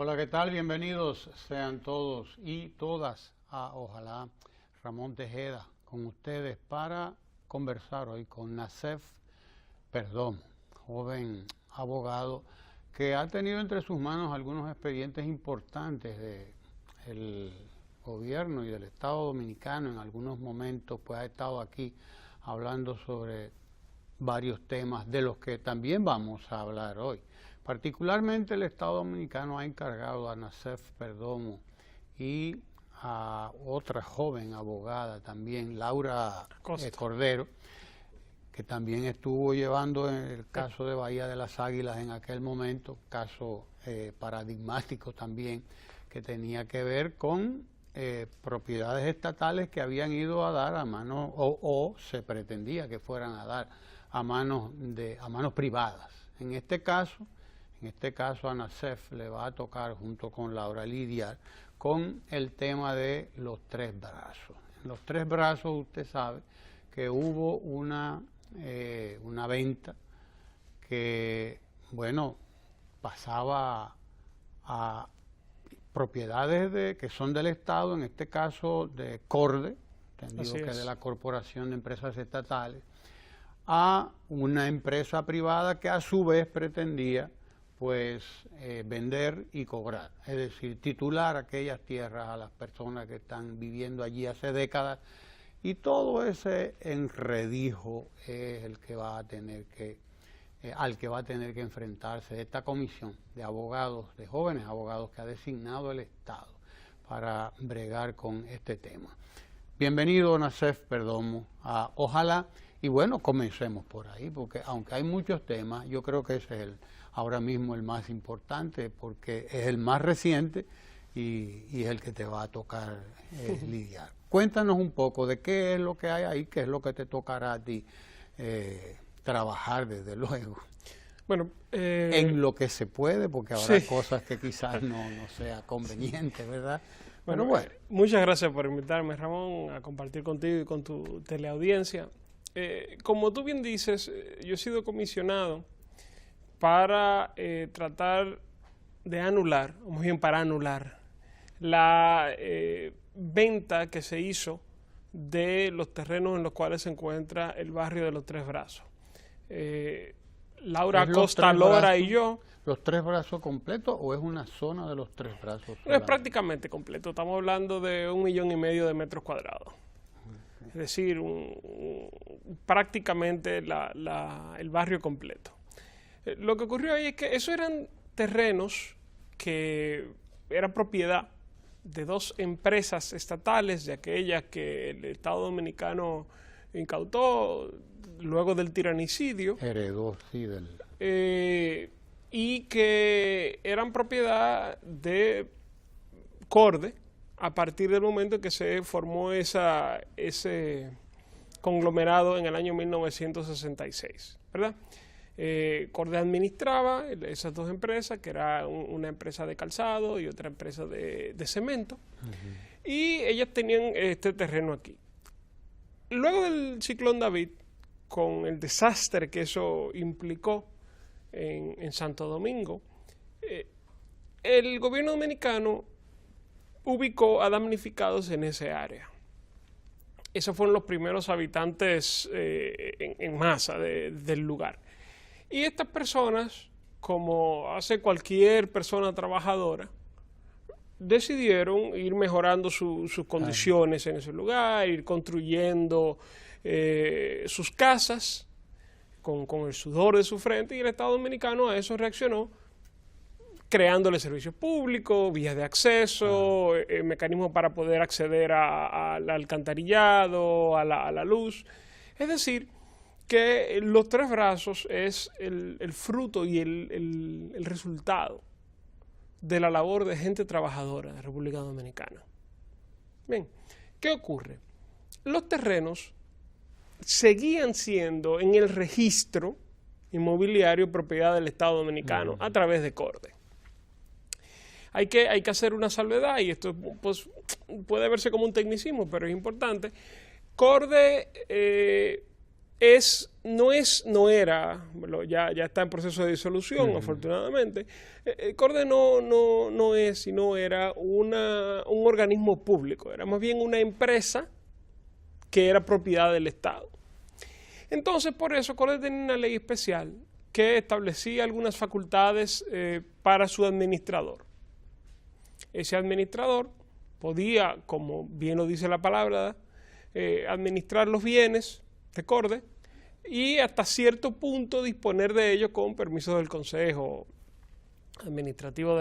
Hola, ¿qué tal? Bienvenidos sean todos y todas a Ojalá. Ramón Tejeda con ustedes para conversar hoy con Nacef Perdomo, joven abogado que ha tenido entre sus manos algunos expedientes importantes del gobierno y del Estado Dominicano. En algunos momentos pues ha estado aquí hablando sobre varios temas de los que también vamos a hablar hoy. Particularmente el Estado Dominicano ha encargado a Nacef Perdomo y a otra joven abogada también, Laura Cordero, que también estuvo llevando en el caso de Bahía de las Águilas en aquel momento, caso paradigmático también, que tenía que ver con propiedades estatales que habían ido a dar a manos, o se pretendía que fueran a dar a manos privadas. En este caso a Nacef le va a tocar junto con Laura lidiar con el tema de los tres brazos. En los tres brazos usted sabe que hubo una venta que, bueno, pasaba a propiedades que son del Estado, en este caso de CORDE, entendido que es de la Corporación de Empresas Estatales, a una empresa privada que a su vez pretendía pues vender y cobrar, es decir, titular aquellas tierras a las personas que están viviendo allí hace décadas, y todo ese enredijo es el que va a tener que al que va a tener que enfrentarse esta comisión de abogados, de jóvenes abogados que ha designado el Estado para bregar con este tema. Bienvenido, Nacef Perdomo, a Ojalá. Y bueno, comencemos por ahí, porque aunque hay muchos temas, yo creo que ese es ahora mismo el más importante, porque es el más reciente y es el que te va a tocar lidiar. Cuéntanos un poco de qué es lo que hay ahí, qué es lo que te tocará a ti trabajar, desde luego. Bueno, en lo que se puede, porque habrá cosas que quizás no sea conveniente, ¿verdad? Bueno, muchas gracias por invitarme, Ramón, a compartir contigo y con tu teleaudiencia. Como tú bien dices, yo he sido comisionado para tratar de anular, o más bien para anular, la venta que se hizo de los terrenos en los cuales se encuentra el barrio de Los Tres Brazos. Laura Costa Lora y yo. ¿Los Tres Brazos completos o es una zona de Los Tres Brazos? No, es prácticamente completo, estamos hablando de 1,5 millones de metros cuadrados. Es decir, prácticamente el barrio completo. Lo que ocurrió ahí es que esos eran terrenos que eran propiedad de dos empresas estatales, de aquellas que el Estado Dominicano incautó luego del tiranicidio. Heredó, sí, y que eran propiedad de CORDE, a partir del momento en que se formó ese conglomerado en el año 1966, ¿verdad? CORDE administraba esas dos empresas, que era una empresa de calzado y otra empresa de cemento, y ellas tenían este terreno aquí. Luego del ciclón David, con el desastre que eso implicó en Santo Domingo, el gobierno dominicano ubicó a damnificados en ese área. Esos fueron los primeros habitantes en masa del lugar. Y estas personas, como hace cualquier persona trabajadora, decidieron ir mejorando sus condiciones en ese lugar, ir construyendo sus casas con el sudor de su frente, y el Estado Dominicano a eso reaccionó, creándole servicios públicos, vías de acceso, mecanismos para poder acceder al alcantarillado, a la luz. Es decir, que Los Tres Brazos es el fruto y el resultado de la labor de gente trabajadora de la República Dominicana. Bien, ¿qué ocurre? Los terrenos seguían siendo en el registro inmobiliario propiedad del Estado Dominicano a través de CORDE. Hay que hacer una salvedad, y esto pues, puede verse como un tecnicismo, pero es importante. CORDE no era, ya está en proceso de disolución, afortunadamente. Corde no es, sino era un organismo público, era más bien una empresa que era propiedad del Estado. Entonces, por eso, Corde tenía una ley especial que establecía algunas facultades para su administrador. Ese administrador podía, como bien lo dice la palabra, administrar los bienes de Corde y hasta cierto punto disponer de ellos con permiso del consejo administrativo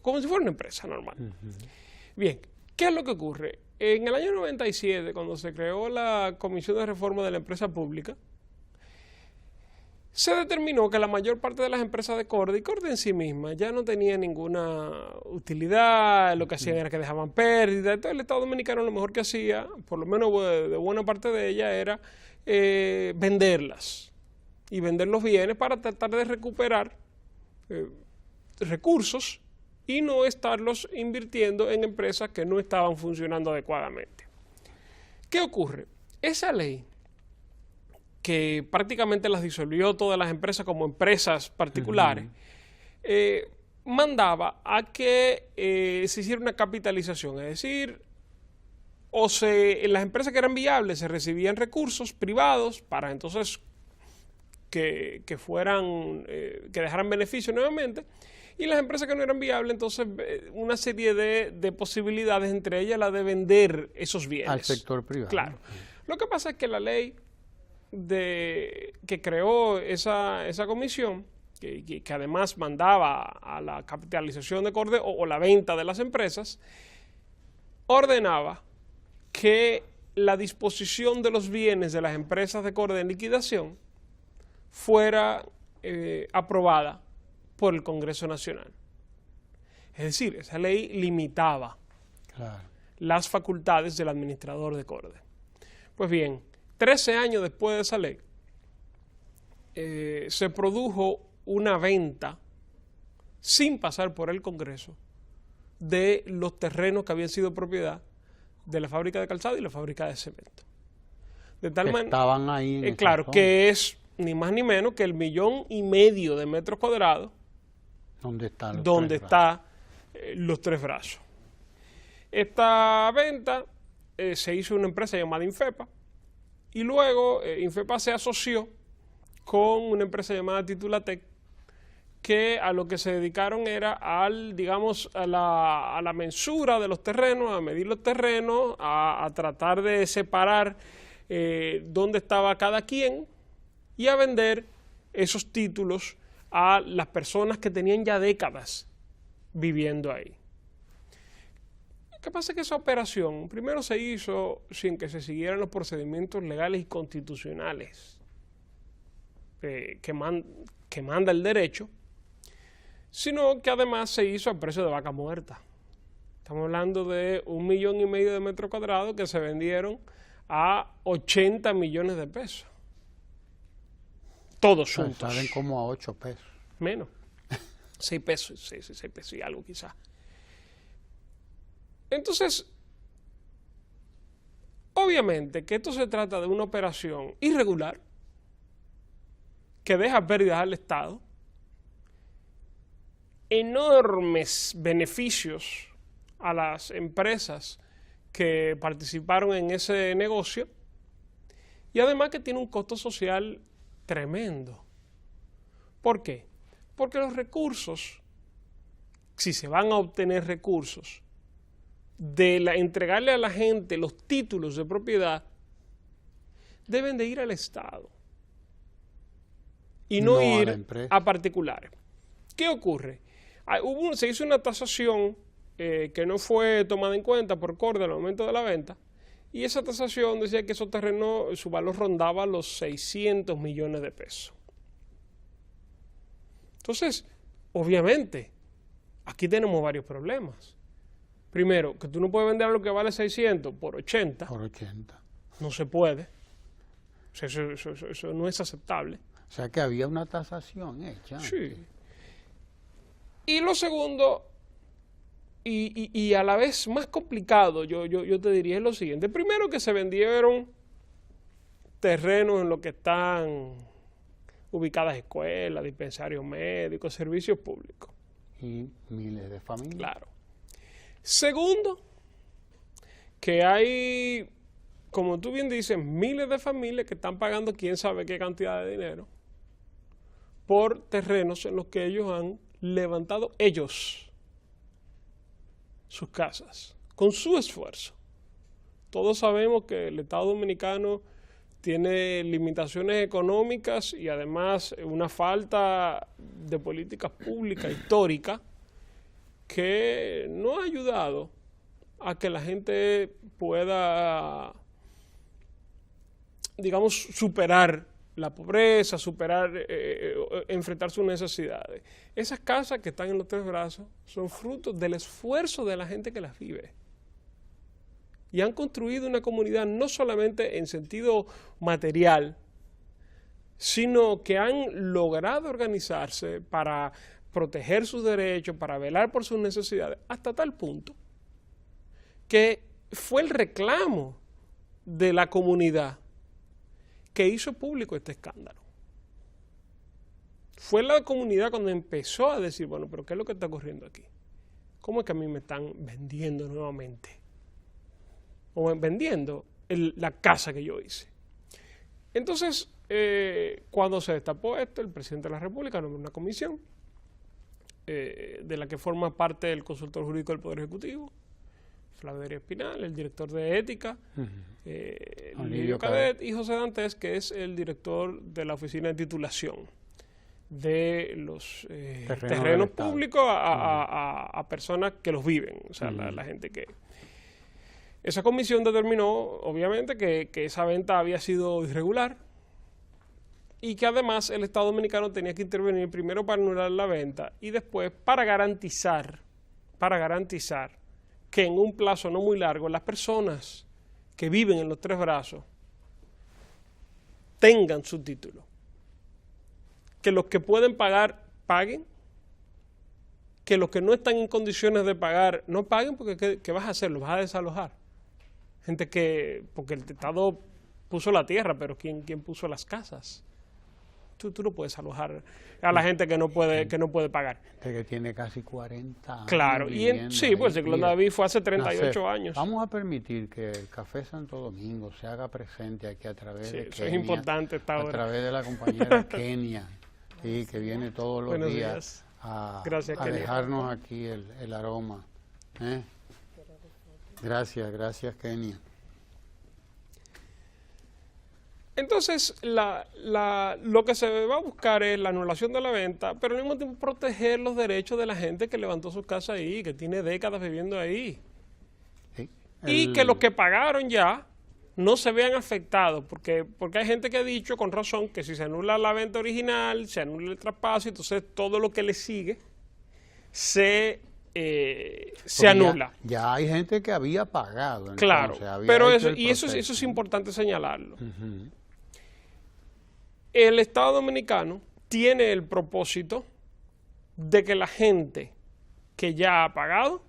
como si fuera una empresa normal. Bien, ¿qué es lo que ocurre? En el año 97, cuando se creó la Comisión de Reforma de la Empresa Pública, se determinó que la mayor parte de las empresas de Corde, y Corde en sí misma, ya no tenía ninguna utilidad, lo que hacían era que dejaban pérdidas. Entonces el Estado Dominicano lo mejor que hacía, por lo menos de buena parte de ellas, era venderlas y vender los bienes para tratar de recuperar recursos y no estarlos invirtiendo en empresas que no estaban funcionando adecuadamente. ¿Qué ocurre? Esa ley, que prácticamente las disolvió todas las empresas como empresas particulares, mandaba a que se hiciera una capitalización, es decir, en las empresas que eran viables se recibían recursos privados para entonces que dejaran beneficio nuevamente, y las empresas que no eran viables, entonces una serie de posibilidades, entre ellas la de vender esos bienes. Al sector privado. Claro. Lo que pasa es que la ley que creó esa comisión, que además mandaba a la capitalización de Corde o la venta de las empresas, ordenaba que la disposición de los bienes de las empresas de Corde en liquidación fuera aprobada por el Congreso Nacional. Es decir, esa ley limitaba las facultades del administrador de Corde. Pues bien, 13 años después de esa ley, se produjo una venta sin pasar por el Congreso de los terrenos que habían sido propiedad de la fábrica de calzado y la fábrica de cemento. De tal manera, estaban ahí. Claro, que es ni más ni menos que el 1,5 millones de metros cuadrados donde están los tres brazos. Esta venta se hizo en una empresa llamada Infepa, y luego Infepa se asoció con una empresa llamada Titulatec, que a lo que se dedicaron era a la mensura de los terrenos, a medir los terrenos, a tratar de separar dónde estaba cada quien y a vender esos títulos a las personas que tenían ya décadas viviendo ahí. Lo que pasa es que esa operación primero se hizo sin que se siguieran los procedimientos legales y constitucionales que manda el derecho, sino que además se hizo a precio de vaca muerta. Estamos hablando de 1,5 millones de metros cuadrados que se vendieron a 80 millones de pesos. Todos juntos. Salen como a 8 pesos. Menos. 6 pesos, 6 pesos y algo quizás. Entonces, obviamente que esto se trata de una operación irregular que deja pérdidas al Estado, enormes beneficios a las empresas que participaron en ese negocio y además que tiene un costo social tremendo. ¿Por qué? Porque los recursos, si se van a obtener recursos, entregarle a la gente los títulos de propiedad, deben de ir al Estado y no ir a particulares. ¿Qué ocurre? Se hizo una tasación que no fue tomada en cuenta por Corde al momento de la venta, y esa tasación decía que esos terrenos, su valor rondaba los 600 millones de pesos. Entonces, obviamente, aquí tenemos varios problemas. Primero, que tú no puedes vender lo que vale 600 por 80. Por 80. No se puede. O sea, eso no es aceptable. O sea que había una tasación hecha. Sí. Y lo segundo, y a la vez más complicado, yo te diría es lo siguiente. Primero, que se vendieron terrenos en los que están ubicadas escuelas, dispensarios médicos, servicios públicos. Y miles de familias. Claro. Segundo, que hay, como tú bien dices, miles de familias que están pagando quién sabe qué cantidad de dinero por terrenos en los que ellos han levantado sus casas, con su esfuerzo. Todos sabemos que el Estado Dominicano tiene limitaciones económicas y además una falta de políticas públicas históricas que no ha ayudado a que la gente pueda, digamos, superar la pobreza, enfrentar sus necesidades. Esas casas que están en los Tres Brazos son fruto del esfuerzo de la gente que las vive. Y han construido una comunidad no solamente en sentido material, sino que han logrado organizarse para proteger sus derechos, para velar por sus necesidades, hasta tal punto que fue el reclamo de la comunidad que hizo público este escándalo. Fue la comunidad cuando empezó a decir, bueno, pero ¿qué es lo que está ocurriendo aquí? ¿Cómo es que a mí me están vendiendo nuevamente? O vendiendo la casa que yo hice. Entonces, cuando se destapó esto, el presidente de la República nombró una comisión de la que forma parte el consultor jurídico del Poder Ejecutivo, Flavio Espinal, el director de ética, Livio Cadet, y José Dantes, que es el director de la oficina de titulación de los terrenos públicos a personas que los viven, o sea, la gente que... Esa comisión determinó, obviamente, que esa venta había sido irregular y que además el Estado Dominicano tenía que intervenir primero para anular la venta y después para garantizar que en un plazo no muy largo las personas que viven en los Tres Brazos tengan su título. Que los que pueden pagar, paguen. Que los que no están en condiciones de pagar, no paguen, porque ¿qué vas a hacer? ¿Los vas a desalojar? Gente que, porque el Estado puso la tierra, pero ¿quién puso las casas? Tú no puedes alojar a la gente que no puede pagar. Que tiene casi 40 años. Claro, sí, pues el ciclón David fue hace 38 años. Vamos a permitir que el Café Santo Domingo se haga presente aquí a través de eso Kenia, es importante esta hora. A través de la compañera Kenia, que viene todos los Buenos días a Kenia. dejarnos aquí el aroma. Gracias, Kenia. Entonces, lo que se va a buscar es la anulación de la venta, pero al mismo tiempo proteger los derechos de la gente que levantó su casa ahí, que tiene décadas viviendo ahí. Sí, y que los que pagaron ya no se vean afectados, porque hay gente que ha dicho con razón que si se anula la venta original, se anula el traspaso, entonces todo lo que le sigue se anula. Ya hay gente que había pagado. Entonces, claro, pero eso es importante señalarlo. El Estado Dominicano tiene el propósito de que la gente que ya ha pagado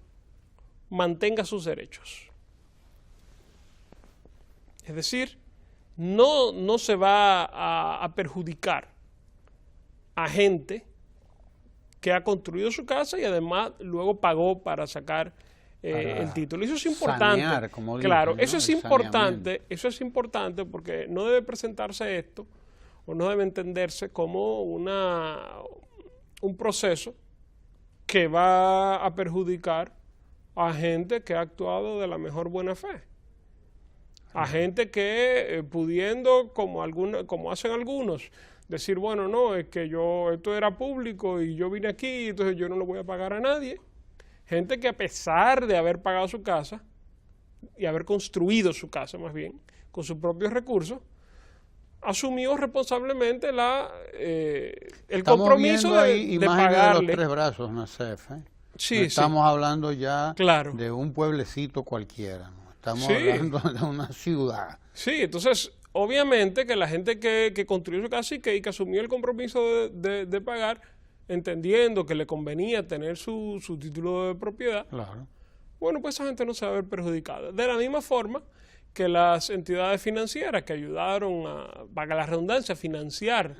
mantenga sus derechos. Es decir, no se va a perjudicar a gente que ha construido su casa y además luego pagó para sacar el título. Eso es importante. Sanear, como claro, dicen, eso es importante. Eso es importante porque no debe presentarse esto o no debe entenderse como un proceso que va a perjudicar a gente que ha actuado de la mejor buena fe. A gente que pudiendo, como hacen algunos, decir, bueno, no, es que esto era público y yo vine aquí, entonces yo no lo voy a pagar a nadie. Gente que a pesar de haber pagado su casa y haber construido su casa más bien, con sus propios recursos, asumió responsablemente el compromiso de pagarle. De los Tres Brazos, Nacef, Sí, no estamos hablando ya claro. de un pueblecito cualquiera, ¿no? Estamos hablando de una ciudad. Sí, entonces, obviamente que la gente que construyó su casa y que asumió el compromiso de pagar, entendiendo que le convenía tener su título de propiedad, claro. Bueno, pues esa gente no se va a ver perjudicada. De la misma forma que las entidades financieras que ayudaron a, para la redundancia, financiar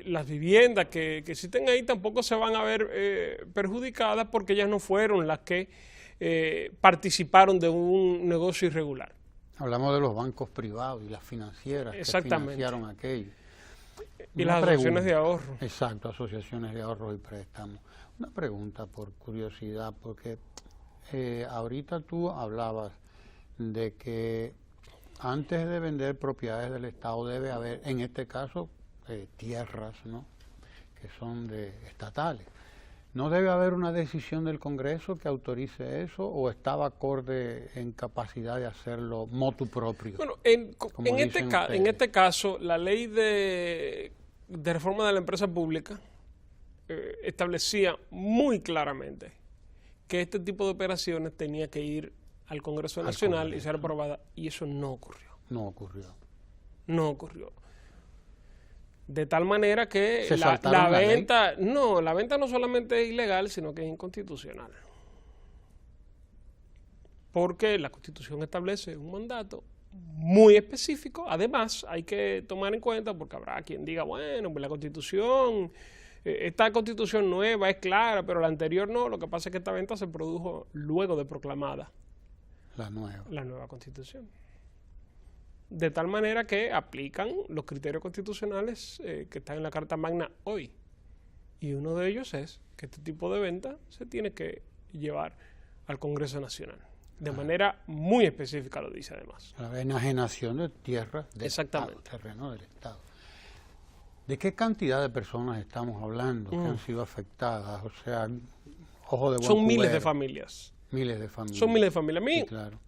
las viviendas que existen ahí tampoco se van a ver perjudicadas porque ellas no fueron las que participaron de un negocio irregular. Hablamos de los bancos privados y las financieras que financiaron aquello. Y las asociaciones de ahorro. Exacto, asociaciones de ahorro y préstamos. Una pregunta por curiosidad, porque ahorita tú hablabas de que antes de vender propiedades del Estado debe haber, en este caso, tierras, ¿no?, que son estatales. ¿No debe haber una decisión del Congreso que autorice eso o estaba acorde en capacidad de hacerlo motu proprio? Bueno, en este caso, la ley de reforma de la empresa pública establecía muy claramente que este tipo de operaciones tenía que ir al Congreso Nacional y ser aprobada, y eso no ocurrió. No ocurrió. No ocurrió. De tal manera que la venta no solamente es ilegal, sino que es inconstitucional. Porque la Constitución establece un mandato muy específico. Además, hay que tomar en cuenta, porque habrá quien diga, bueno, pues la Constitución, esta Constitución nueva es clara, pero la anterior no. Lo que pasa es que esta venta se produjo luego de proclamada la nueva Constitución. De tal manera que aplican los criterios constitucionales que están en la Carta Magna hoy. Y uno de ellos es que este tipo de venta se tiene que llevar al Congreso Nacional. De manera muy específica lo dice además. La enajenación de tierras del Estado, terreno del Estado. ¿De qué cantidad de personas estamos hablando que han sido afectadas? O sea, ojo de buen Son cubero. Miles de familias. Miles de familias. Son miles de familias. A mí sí, claro,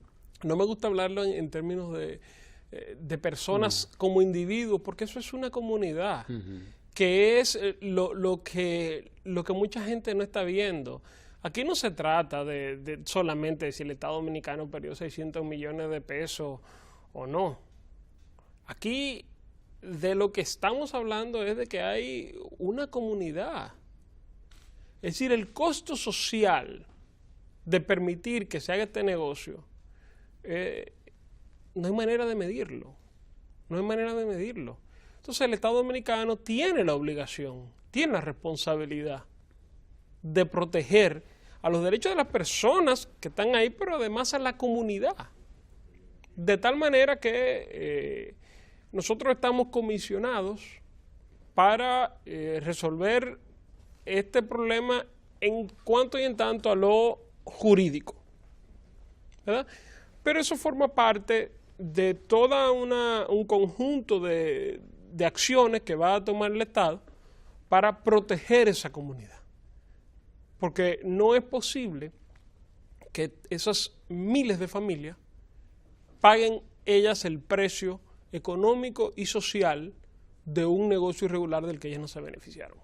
no me gusta hablarlo en términos de personas como individuos, porque eso es una comunidad, que es lo que mucha gente no está viendo. Aquí no se trata de solamente de si el Estado Dominicano perdió 600 millones de pesos o no. Aquí de lo que estamos hablando es de que hay una comunidad. Es decir, el costo social de permitir que se haga este negocio, no hay manera de medirlo. No hay manera de medirlo. Entonces el Estado Dominicano tiene la obligación, tiene la responsabilidad de proteger a los derechos de las personas que están ahí, pero además a la comunidad. De tal manera que nosotros estamos comisionados para resolver este problema en cuanto y en tanto a lo jurídico, ¿verdad? Pero eso forma parte de toda un conjunto de acciones que va a tomar el Estado para proteger esa comunidad. Porque no es posible que esas miles de familias paguen ellas el precio económico y social de un negocio irregular del que ellas no se beneficiaron.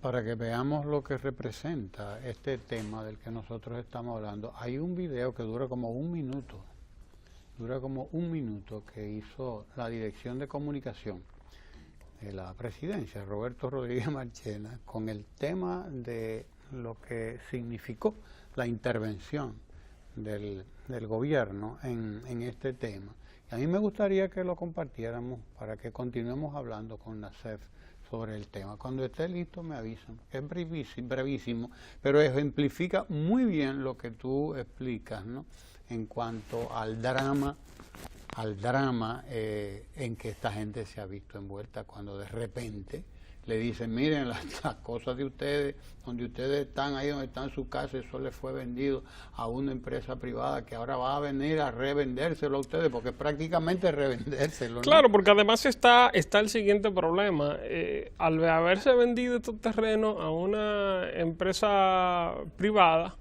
Para que veamos lo que representa este tema del que nosotros estamos hablando, hay un video que dura como un minuto que hizo la Dirección de Comunicación de la Presidencia, Roberto Rodríguez Marchena, con el tema de lo que significó la intervención del gobierno en este tema. Y a mí me gustaría que lo compartiéramos para que continuemos hablando con la CEF sobre el tema. Cuando esté listo me avisan. Es brevísimo, pero ejemplifica muy bien lo que tú explicas, ¿no?, en cuanto al drama en que esta gente se ha visto envuelta cuando de repente le dicen, miren las cosas de ustedes, donde ustedes están, ahí donde están sus casas, eso les fue vendido a una empresa privada que ahora va a venir a revendérselo a ustedes, porque es prácticamente revendérselo, ¿no? Claro, porque además está el siguiente problema. Al haberse vendido estos terrenos a una empresa privada,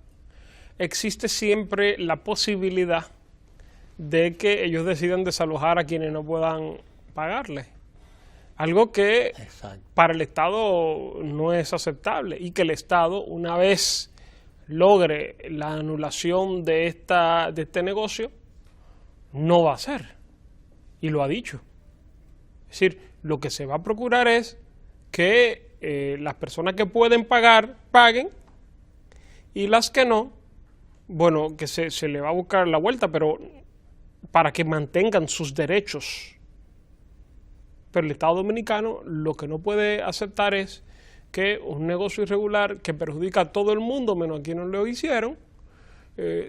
existe siempre la posibilidad de que ellos decidan desalojar a quienes no puedan pagarles. Algo que para el Estado no es aceptable y que el Estado, una vez logre la anulación de este negocio, no va a hacer. Y lo ha dicho. Es decir, lo que se va a procurar es que las personas que pueden pagar, paguen, y las que no, bueno, que se le va a buscar la vuelta, pero para que mantengan sus derechos. Pero el Estado Dominicano lo que no puede aceptar es que un negocio irregular que perjudica a todo el mundo, menos a quienes lo hicieron,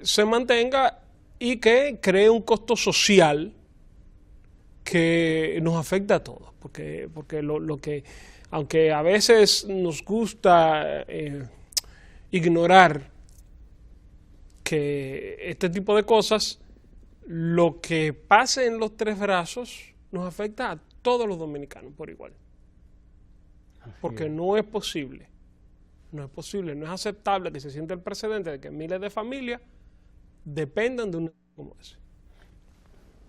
se mantenga y que cree un costo social que nos afecta a todos. Porque lo que, aunque a veces nos gusta ignorar que este tipo de cosas, lo que pase en los Tres Brazos nos afecta a todos los dominicanos por igual. Porque no es posible, no es aceptable que se sienta el precedente de que miles de familias dependan de un negocio como ese.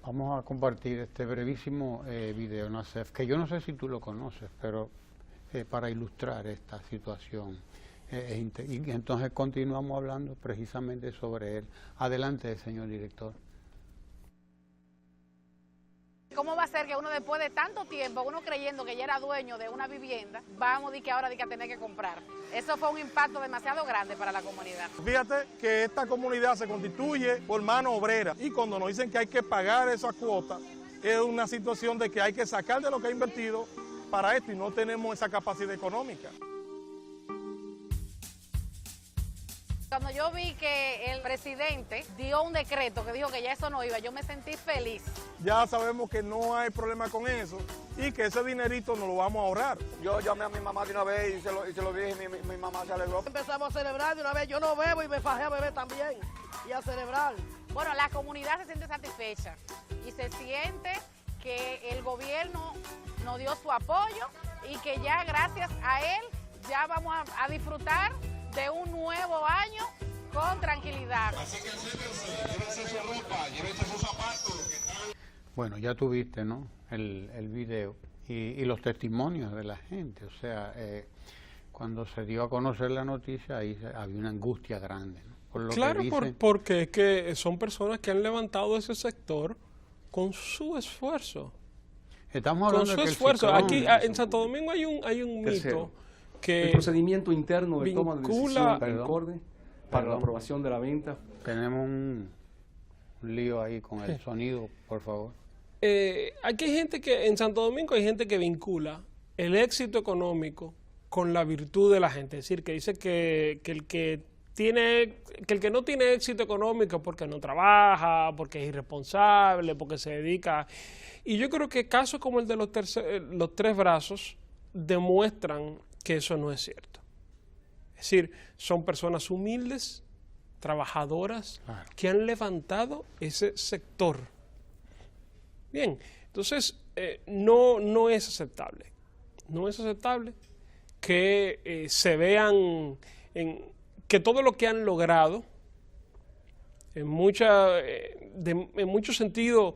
Vamos a compartir este brevísimo video, Nacef, que yo no sé si tú lo conoces, pero para ilustrar esta situación. Y entonces continuamos hablando precisamente sobre él. Adelante, señor director. ¿Cómo va a ser que uno después de tanto tiempo, uno creyendo que ya era dueño de una vivienda, vamos a que ahora a tener que comprar? Eso fue un impacto demasiado grande para la comunidad. Fíjate que esta comunidad se constituye por mano obrera y cuando nos dicen que hay que pagar esa cuota, es una situación de que hay que sacar de lo que ha invertido para esto y no tenemos esa capacidad económica. Cuando yo vi que el presidente dio un decreto que dijo que ya eso no iba, yo me sentí feliz. Ya sabemos que no hay problema con eso y que ese dinerito nos lo vamos a ahorrar. Yo llamé a mi mamá de una vez y se lo dije y mi mamá se alegró. Empezamos a celebrar de una vez, yo no bebo y me fajé a beber también y a celebrar. Bueno, la comunidad se siente satisfecha y se siente que el gobierno nos dio su apoyo y que ya gracias a él ya vamos a disfrutar de un nuevo año con tranquilidad. Así que llévense su ropa, llévense sus zapatos. Bueno, ya tuviste, ¿no?, el video y los testimonios de la gente. O sea, cuando se dio a conocer la noticia, ahí había una angustia grande, ¿no? Por lo Claro, que dicen, porque es que son personas que han levantado ese sector con su esfuerzo. estamos Con hablando su de que el esfuerzo. ciclón- Aquí en Santo Domingo hay un Tercero, mito que el procedimiento interno de toma de vincula- decisión en CORDE para la aprobación de la venta. Tenemos un lío ahí con el sonido, por favor. aquí hay gente que, en Santo Domingo hay gente que vincula el éxito económico con la virtud de la gente. Es decir, que dice que el que no tiene éxito económico es porque no trabaja, porque es irresponsable, porque se dedica. Y yo creo que casos como el de los Tres Brazos demuestran que eso no es cierto. Es decir, son personas humildes, trabajadoras, Claro. que han levantado ese sector. Bien, entonces no es aceptable. No es aceptable que se vean, que todo lo que han logrado, en mucho sentido,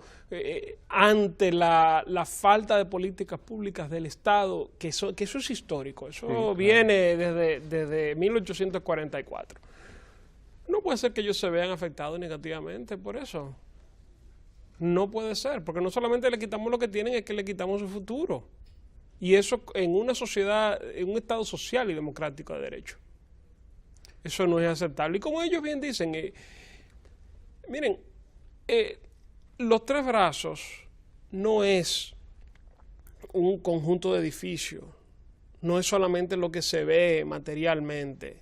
ante la falta de políticas públicas del Estado, que eso es histórico, eso claro. viene desde 1844. No puede ser que ellos se vean afectados negativamente por eso. No puede ser, porque no solamente le quitamos lo que tienen, es que le quitamos su futuro. Y eso en una sociedad, en un Estado social y democrático de derecho. Eso no es aceptable. Y como ellos bien dicen, miren, los Tres Brazos no es un conjunto de edificios, no es solamente lo que se ve materialmente.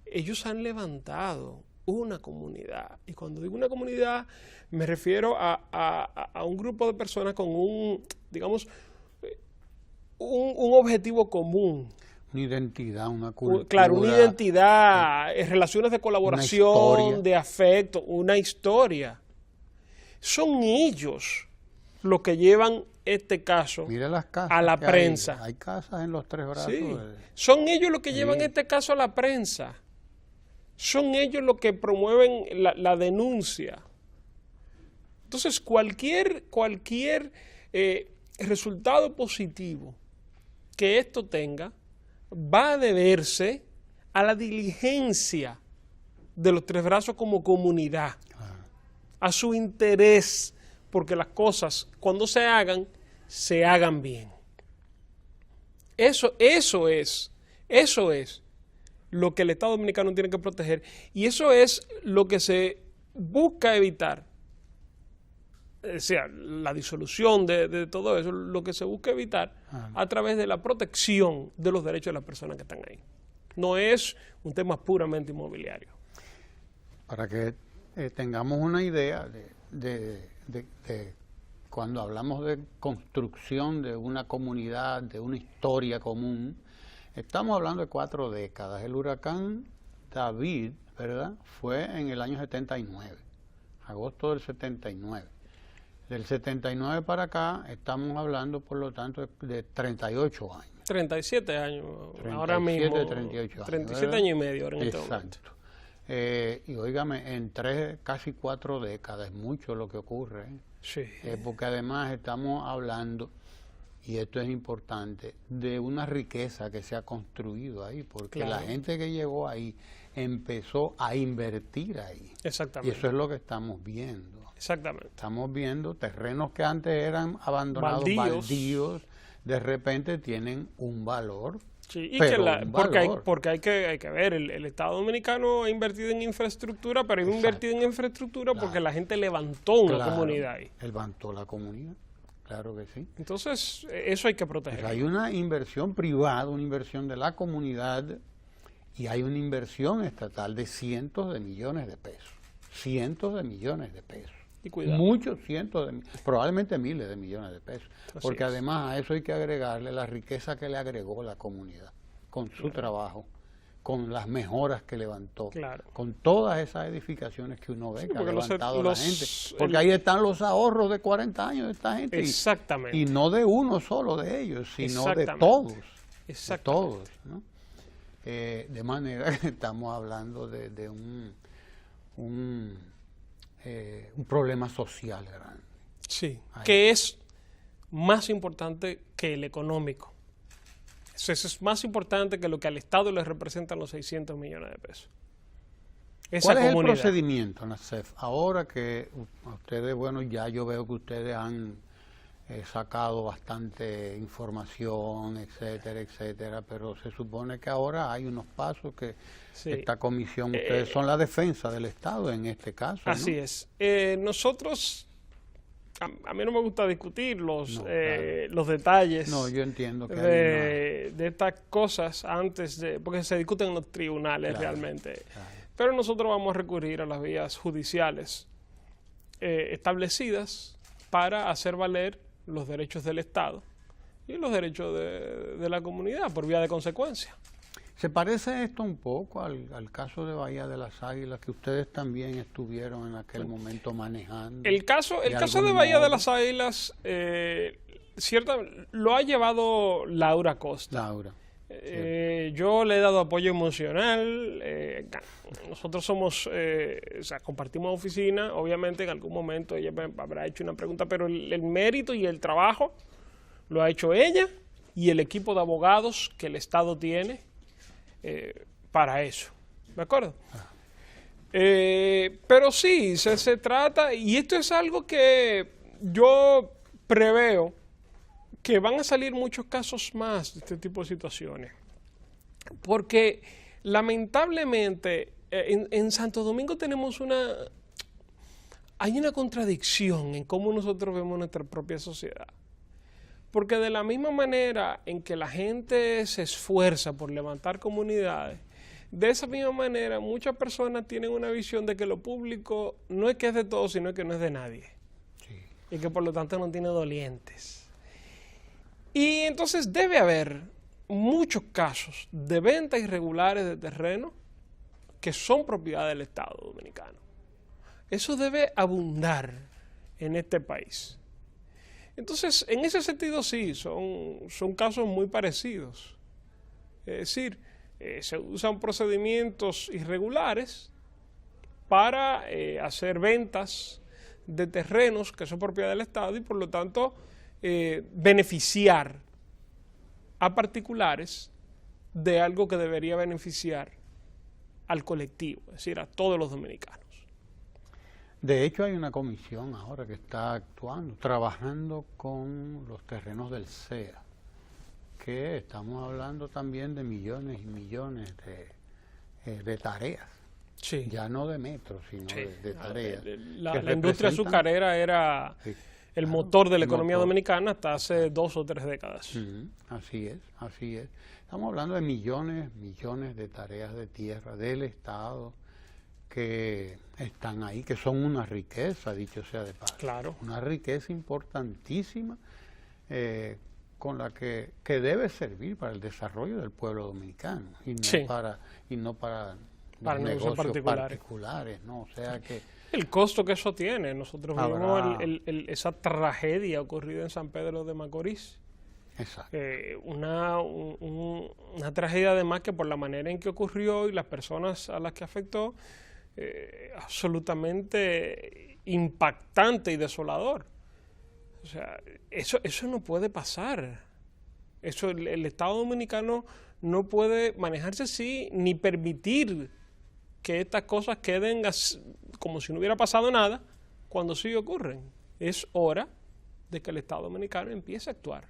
Ellos han levantado una comunidad. Y cuando digo una comunidad, me refiero a un grupo de personas con un objetivo común. Una identidad, una cultura. Claro, una identidad, relaciones de colaboración, de afecto, una historia. Son ellos los que llevan este caso Mira las casas a la que prensa. Hay casas en los Tres Brazos. Sí. Son ellos los que llevan Sí. este caso a la prensa. Son ellos los que promueven la denuncia. Entonces, cualquier resultado positivo que esto tenga va a deberse a la diligencia de los Tres Brazos como comunidad, a su interés, porque las cosas, cuando se hagan bien. Eso es lo que el Estado Dominicano tiene que proteger. Y eso es lo que se busca evitar. O sea, la disolución de todo eso, lo que se busca evitar a través de la protección de los derechos de las personas que están ahí. No es un tema puramente inmobiliario. Para que tengamos una idea de cuando hablamos de construcción de una comunidad, de una historia común, estamos hablando de 4 décadas. El huracán David, ¿verdad?, fue en el año 79, agosto del 79. Del 79 para acá estamos hablando, por lo tanto, de 38 años. 37 años, 37, ahora mismo. 38 años. 37 años y medio ahora en este momento. Exacto. Y óigame, en casi 4 décadas es mucho lo que ocurre. Sí. Porque además estamos hablando, y esto es importante, de una riqueza que se ha construido ahí, porque claro, la gente que llegó ahí empezó a invertir ahí. Exactamente. Y eso es lo que estamos viendo. Exactamente. Estamos viendo terrenos que antes eran abandonados, baldíos, de repente tienen un valor. Sí, y que porque hay que ver, el Estado Dominicano ha invertido en infraestructura, pero ha invertido en infraestructura porque la gente levantó una comunidad ahí. Levantó la comunidad, claro que sí. Entonces, eso hay que proteger. Pues hay una inversión privada, una inversión de la comunidad, y hay una inversión estatal de cientos de millones de pesos. Cientos de millones de pesos. Y cuidado. Muchos cientos probablemente miles de millones de pesos. Porque es. Además a eso hay que agregarle la riqueza que le agregó la comunidad, con su trabajo, con las mejoras que levantó, con todas esas edificaciones que uno ve que ha levantado la gente. Porque ahí están los ahorros de 40 años de esta gente. Exactamente. Y no de uno solo de ellos, sino de todos. Exactamente. De todos, ¿no? De manera que estamos hablando de un problema social grande. Sí, que es más importante que el económico. Eso es más importante que lo que al Estado le representan los 600 millones de pesos. ¿Cuál es el procedimiento, NACEF? Ahora que ustedes, bueno, ya yo veo que ustedes han sacado bastante información, etcétera, etcétera, pero se supone que ahora hay unos pasos que esta comisión, ustedes son la defensa del Estado en este caso, ¿no? Así es. Nosotros, a mí no me gusta discutir los detalles. No, yo entiendo que de estas cosas porque se discuten en los tribunales realmente. Claro. Pero nosotros vamos a recurrir a las vías judiciales establecidas para hacer valer los derechos del Estado y los derechos de la comunidad por vía de consecuencia. ¿Se parece esto un poco al caso de Bahía de las Águilas que ustedes también estuvieron en aquel momento manejando? El caso de Bahía de las Águilas lo ha llevado Laura Costa. Laura. Yo le he dado apoyo emocional. Nosotros compartimos oficina. Obviamente en algún momento ella me habrá hecho una pregunta, pero el mérito y el trabajo lo ha hecho ella y el equipo de abogados que el Estado tiene para eso. ¿De acuerdo? Pero sí, se trata, y esto es algo que yo preveo que van a salir muchos casos más de este tipo de situaciones. Porque lamentablemente en Santo Domingo hay una contradicción en cómo nosotros vemos nuestra propia sociedad. Porque de la misma manera en que la gente se esfuerza por levantar comunidades, de esa misma manera muchas personas tienen una visión de que lo público no es que es de todos, sino que no es de nadie. Sí. Y que por lo tanto no tiene dolientes. Y entonces debe haber muchos casos de ventas irregulares de terreno que son propiedad del Estado Dominicano. Eso debe abundar en este país. Entonces, en ese sentido sí, son casos muy parecidos. Es decir, se usan procedimientos irregulares para hacer ventas de terrenos que son propiedad del Estado y por lo tanto beneficiar a particulares de algo que debería beneficiar al colectivo, es decir, a todos los dominicanos. De hecho, hay una comisión ahora que está actuando, trabajando con los terrenos del CEA, que estamos hablando también de millones y millones de tareas. Sí. Ya no de metros, sino Sí. de tareas. La que industria representan- azucarera era Sí, el claro, motor de la el economía motor. dominicana hasta hace 2 o 3 décadas. Ujú, así es, así es. Estamos hablando de millones de tareas de tierra del Estado que están ahí, que son una riqueza, dicho sea de paso. Claro. Una riqueza importantísima con la que debe servir para el desarrollo del pueblo dominicano y no Sí. para Para los negocios particulares. particulares, ¿no? O sea que El costo que eso tiene. Nosotros Habrá- vimos esa tragedia ocurrida en San Pedro de Macorís. exacto. Una tragedia además que por la manera en que ocurrió y las personas a las que afectó, absolutamente impactante y desolador. O sea, eso no puede pasar. El Estado Dominicano no puede manejarse así ni permitir que estas cosas queden como si no hubiera pasado nada cuando sí ocurren. Es hora de que el Estado Dominicano empiece a actuar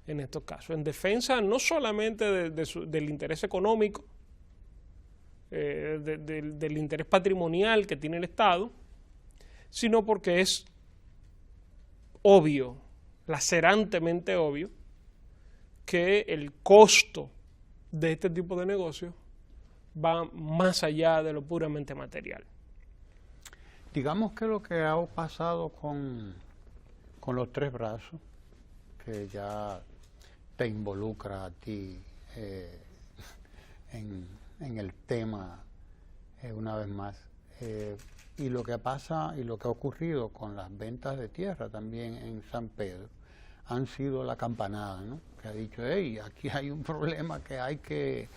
en estos casos, en defensa no solamente del interés económico, del interés patrimonial que tiene el Estado, sino porque es obvio, lacerantemente obvio, que el costo de este tipo de negocios va más allá de lo puramente material. Digamos que lo que ha pasado con los tres brazos, que ya te involucra a ti en el tema una vez más, y lo que pasa y lo que ha ocurrido con las ventas de tierra también en San Pedro, han sido la campanada, ¿no? Que ha dicho, hey, aquí hay un problema que hay que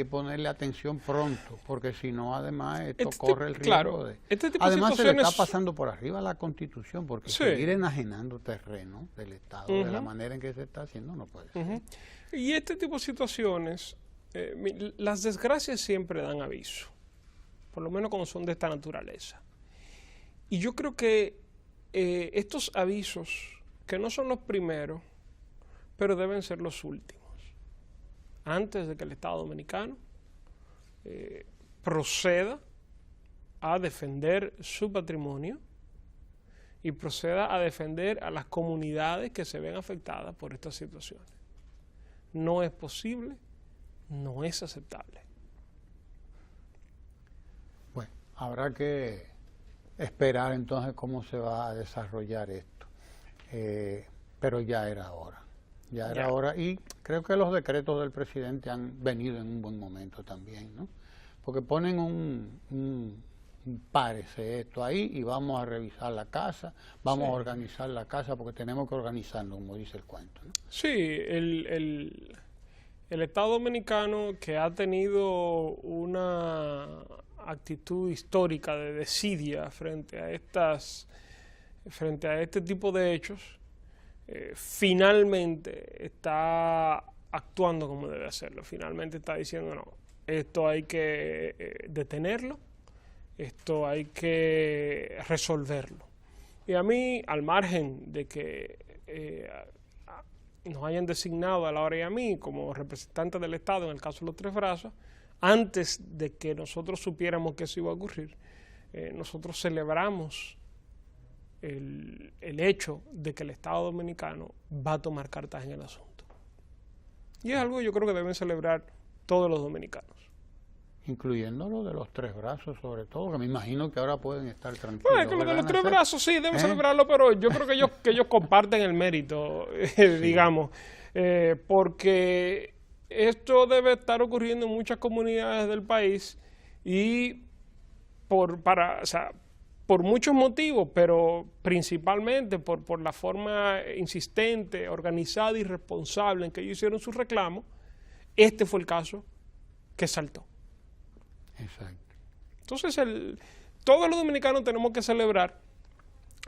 ponerle atención pronto, porque si no, además, esto corre el riesgo claro, de... este tipo de Además, se le está situaciones- pasando por arriba la Constitución, porque Sí. seguir enajenando terreno del Estado de la Ujú. manera en que se está haciendo no puede ser. Ujú. Y este tipo de situaciones, las desgracias siempre dan aviso, por lo menos cuando son de esta naturaleza. Y yo creo que estos avisos, que no son los primeros, pero deben ser los últimos, antes de que el Estado Dominicano proceda a defender su patrimonio y proceda a defender a las comunidades que se ven afectadas por estas situaciones. No es posible, no es aceptable. Bueno, habrá que esperar entonces cómo se va a desarrollar esto. Pero ya era hora. Ya era Ya. hora. Y creo que los decretos del presidente han venido en un buen momento también, ¿no? Porque ponen un párese esto ahí y vamos a revisar la casa, vamos Sí. a organizar la casa porque tenemos que organizarlo, como dice el cuento, ¿no? Sí, el Estado Dominicano, que ha tenido una actitud histórica de desidia frente a este tipo de hechos, finalmente está actuando como debe hacerlo. Finalmente está diciendo, no, esto hay que detenerlo, esto hay que resolverlo. Y a mí, al margen de que nos hayan designado a Laura y a mí como representantes del Estado en el caso de los tres brazos, antes de que nosotros supiéramos que eso iba a ocurrir, nosotros celebramos el hecho de que el Estado Dominicano va a tomar cartas en el asunto. Y es algo que yo creo que deben celebrar todos los dominicanos. Incluyendo lo de los tres brazos, sobre todo, que me imagino que ahora pueden estar tranquilos. Bueno, es que lo de ¿verdad, los tres Nacer? brazos sí, deben celebrarlo, pero yo creo que ellos comparten el mérito, digamos, porque esto debe estar ocurriendo en muchas comunidades del país y por muchos motivos, pero principalmente por la forma insistente, organizada y responsable en que ellos hicieron su reclamo, este fue el caso que saltó. Exacto. Entonces, todos los dominicanos tenemos que celebrar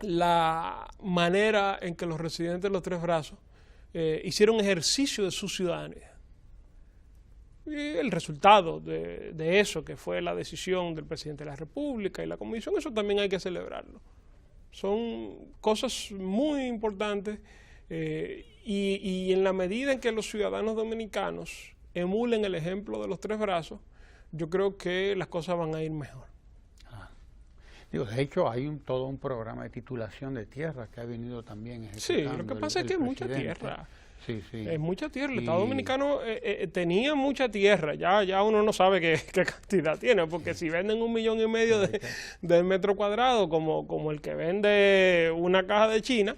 la manera en que los residentes de los tres brazos hicieron ejercicio de su ciudadanía. Y el resultado de eso, que fue la decisión del presidente de la República y la Comisión, eso también hay que celebrarlo. Son cosas muy importantes y en la medida en que los ciudadanos dominicanos emulen el ejemplo de los tres brazos, yo creo que las cosas van a ir mejor. Digo, de hecho, hay todo un programa de titulación de tierras que ha venido también ejecutando. Sí, lo que pasa es que es mucha tierra. Sí, sí. Es mucha tierra. El Estado Dominicano tenía mucha tierra. Ya uno no sabe qué cantidad tiene, porque si venden 1,5 millones de metro cuadrado como el que vende una caja de China,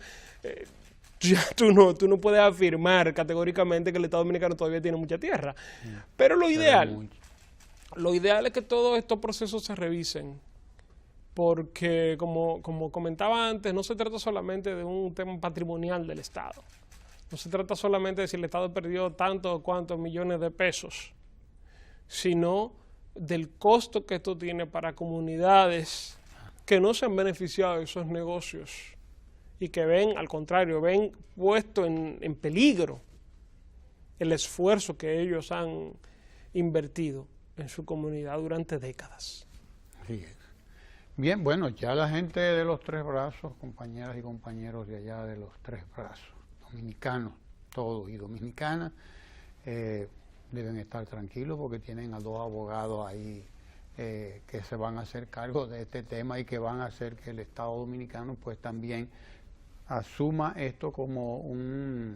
ya tú no puedes afirmar categóricamente que el Estado Dominicano todavía tiene mucha tierra. Pero lo ideal es que todos estos procesos se revisen. Porque, como comentaba antes, no se trata solamente de un tema patrimonial del Estado. No se trata solamente de si el Estado perdió tantos o cuantos millones de pesos, sino del costo que esto tiene para comunidades que no se han beneficiado de esos negocios y que ven, al contrario, ven puesto en peligro el esfuerzo que ellos han invertido en su comunidad durante décadas. Así es. Bien, bueno, ya la gente de los Tres Brazos, compañeras y compañeros de allá de los Tres Brazos, dominicanos todos y dominicanas, deben estar tranquilos porque tienen a 2 abogados ahí que se van a hacer cargo de este tema y que van a hacer que el Estado Dominicano pues también asuma esto como un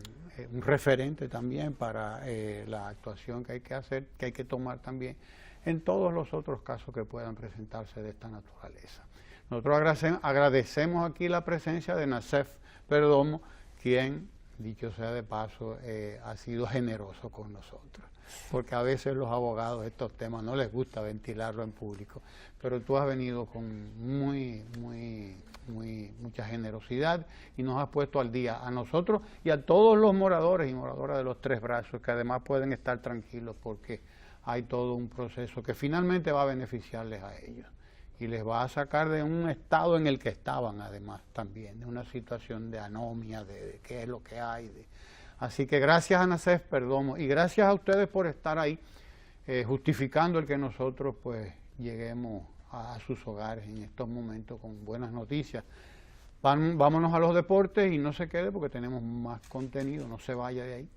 referente también para la actuación que hay que hacer, que hay que tomar también en todos los otros casos que puedan presentarse de esta naturaleza. Nosotros agradecemos aquí la presencia de Nacef Perdomo, quien, dicho sea de paso, ha sido generoso con nosotros, porque a veces los abogados estos temas no les gusta ventilarlo en público, pero tú has venido con mucha generosidad y nos has puesto al día a nosotros y a todos los moradores y moradoras de los Tres Brazos, que además pueden estar tranquilos porque hay todo un proceso que finalmente va a beneficiarles a ellos y les va a sacar de un estado en el que estaban además también, de una situación de anomia, de qué es lo que hay. Así que gracias a Nacef Perdomo y gracias a ustedes por estar ahí justificando el que nosotros pues lleguemos a sus hogares en estos momentos con buenas noticias. Vámonos a los deportes y no se quede porque tenemos más contenido, no se vaya de ahí.